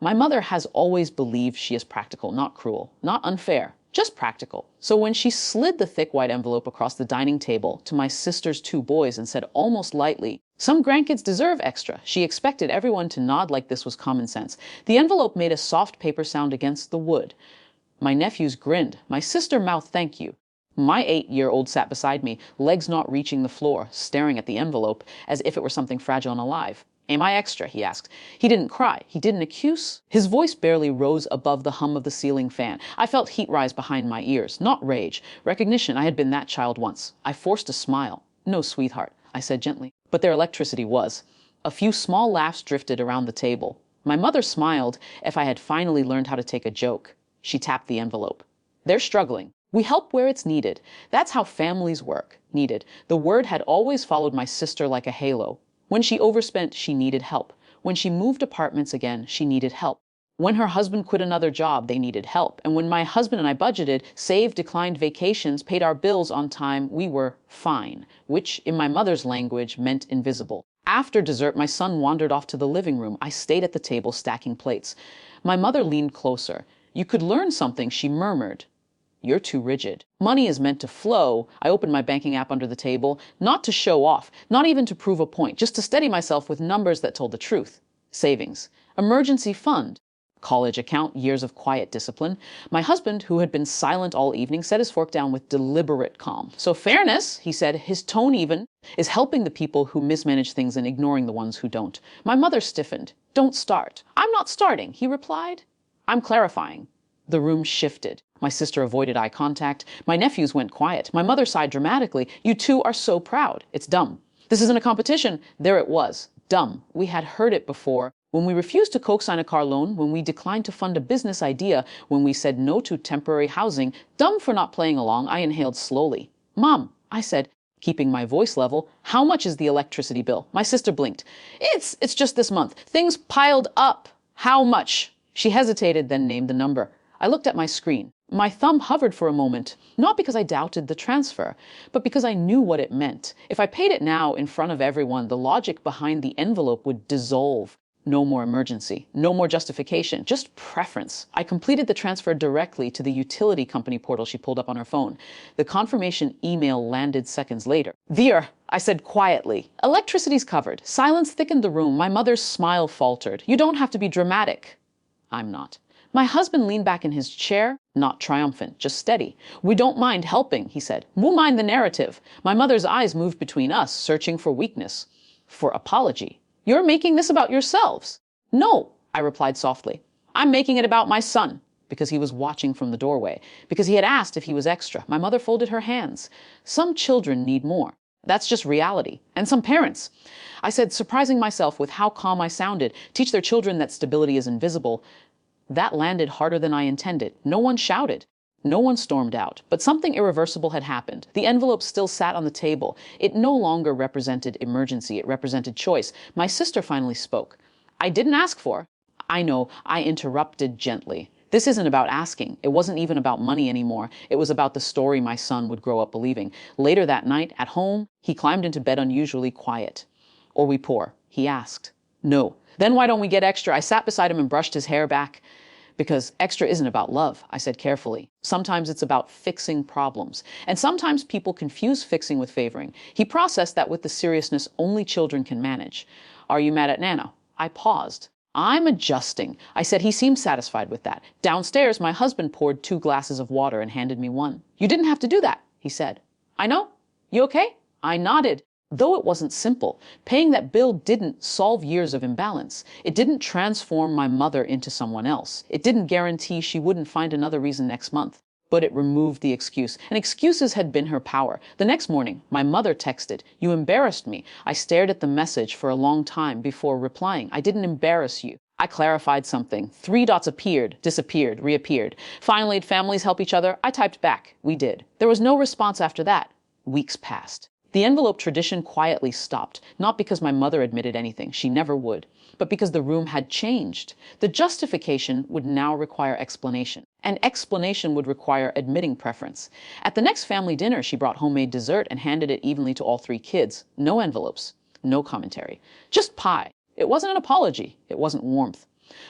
My mother has always believed she is practical, not cruel, not unfair, just practical. So when she slid the thick white envelope across the dining table to my sister's two boys and said almost lightly, "Some grandkids deserve extra," she expected everyone to nod like this was common sense. The envelope made a soft paper sound against the wood. My nephews grinned. My sister mouthed thank you. My 8-year-old sat beside me, legs not reaching the floor, staring at the envelope as if it were something fragile and alive. "Am I extra?" he asked. He didn't cry. He didn't accuse. His voice barely rose above the hum of the ceiling fan. I felt heat rise behind my ears, not rage. Recognition. I had been that child once. I forced a smile. "No, sweetheart," I said gently. But their electricity was. A few small laughs drifted around the table. My mother smiled if I had finally learned how to take a joke. She tapped the envelope. "They're struggling. We help where it's needed. That's how families work." Needed. The word had always followed my sister like a halo. When she overspent, she needed help. When she moved apartments again, she needed help. When her husband quit another job, they needed help. And when my husband and I budgeted, saved, declined vacations, paid our bills on time, we were fine, which in my mother's language meant invisible. After dessert, my son wandered off to the living room. I stayed at the table stacking plates. My mother leaned closer. "You could learn something," she murmured. "You're too rigid. Money is meant to flow." I opened my banking app under the table, not to show off, not even to prove a point, just to steady myself with numbers that told the truth. Savings. Emergency fund. College account, years of quiet discipline. My husband, who had been silent all evening, set his fork down with deliberate calm. "So fairness," he said, his tone even, "is helping the people who mismanage things and ignoring the ones who don't." My mother stiffened. "Don't start." "I'm not starting," he replied. "I'm clarifying." The room shifted. My sister avoided eye contact. My nephews went quiet. My mother sighed dramatically. "You two are so proud." "It's dumb." "This isn't a competition." There it was. Dumb. We had heard it before. When we refused to co-sign a car loan, when we declined to fund a business idea, when we said no to temporary housing. Dumb for not playing along. I inhaled slowly. "Mom," I said, keeping my voice level, "how much is the electricity bill?" My sister blinked. It's just this month. Things piled up." "How much?" She hesitated, then named the number. I looked at my screen. My thumb hovered for a moment, not because I doubted the transfer, but because I knew what it meant. If I paid it now in front of everyone, the logic behind the envelope would dissolve. No more emergency, no more justification, just preference. I completed the transfer directly to the utility company portal she pulled up on her phone. The confirmation email landed seconds later. "Veer," I said quietly. "Electricity's covered." Silence thickened the room. My mother's smile faltered. "You don't have to be dramatic." I'm not. My husband leaned back in his chair, not triumphant, just steady. "We don't mind helping," he said. "We'll mind the narrative." My mother's eyes moved between us, searching for weakness, for apology. "You're making this about yourselves." "No," I replied softly. "I'm making it about my son." Because he was watching from the doorway. Because he had asked if he was extra. My mother folded her hands. "Some children need more. That's just reality. And some parents," I said, surprising myself with how calm I sounded, "teach their children that stability is invisible." That landed harder than I intended. No one shouted. No one stormed out. But something irreversible had happened. The envelope still sat on the table. It no longer represented emergency. It represented choice. My sister finally spoke. "I didn't ask for." "I know." I interrupted gently. "This isn't about asking. It wasn't even about money anymore. It was about the story my son would grow up believing." Later that night, at home, he climbed into bed unusually quiet. "Are we poor?" he asked. "No." "Then why don't we get extra?" I sat beside him and brushed his hair back. "Because extra isn't about love," I said carefully. "Sometimes it's about fixing problems. And sometimes people confuse fixing with favoring." He processed that with the seriousness only children can manage. "Are you mad at Nana?" I paused. "I'm adjusting." I said. He seemed satisfied with that. Downstairs, my husband poured 2 glasses of water and handed me one. "You didn't have to do that," he said. "I know. You okay?" I nodded. Though it wasn't simple, paying that bill didn't solve years of imbalance. It didn't transform my mother into someone else. It didn't guarantee she wouldn't find another reason next month. But it removed the excuse. And excuses had been her power. The next morning, my mother texted, "You embarrassed me." I stared at the message for a long time before replying. "I didn't embarrass you." I clarified something. 3 dots appeared, disappeared, reappeared. "Finally, families help each other." I typed back. "We did." There was no response after that. Weeks passed. The envelope tradition quietly stopped, not because my mother admitted anything, she never would, but because the room had changed. The justification would now require explanation, and explanation would require admitting preference. At the next family dinner, she brought homemade dessert and handed it evenly to all 3 kids. No envelopes, no commentary, just pie. It wasn't an apology, it wasn't warmth.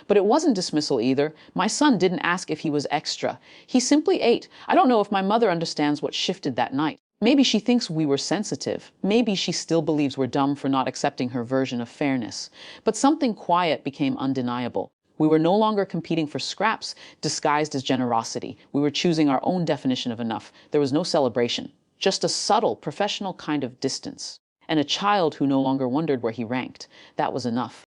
But it wasn't dismissal either. My son didn't ask if he was extra. He simply ate. I don't know if my mother understands what shifted that night. Maybe she thinks we were sensitive. Maybe she still believes we're dumb for not accepting her version of fairness. But something quiet became undeniable. We were no longer competing for scraps disguised as generosity. We were choosing our own definition of enough. There was no celebration, just a subtle, professional kind of distance. And a child who no longer wondered where he ranked. That was enough.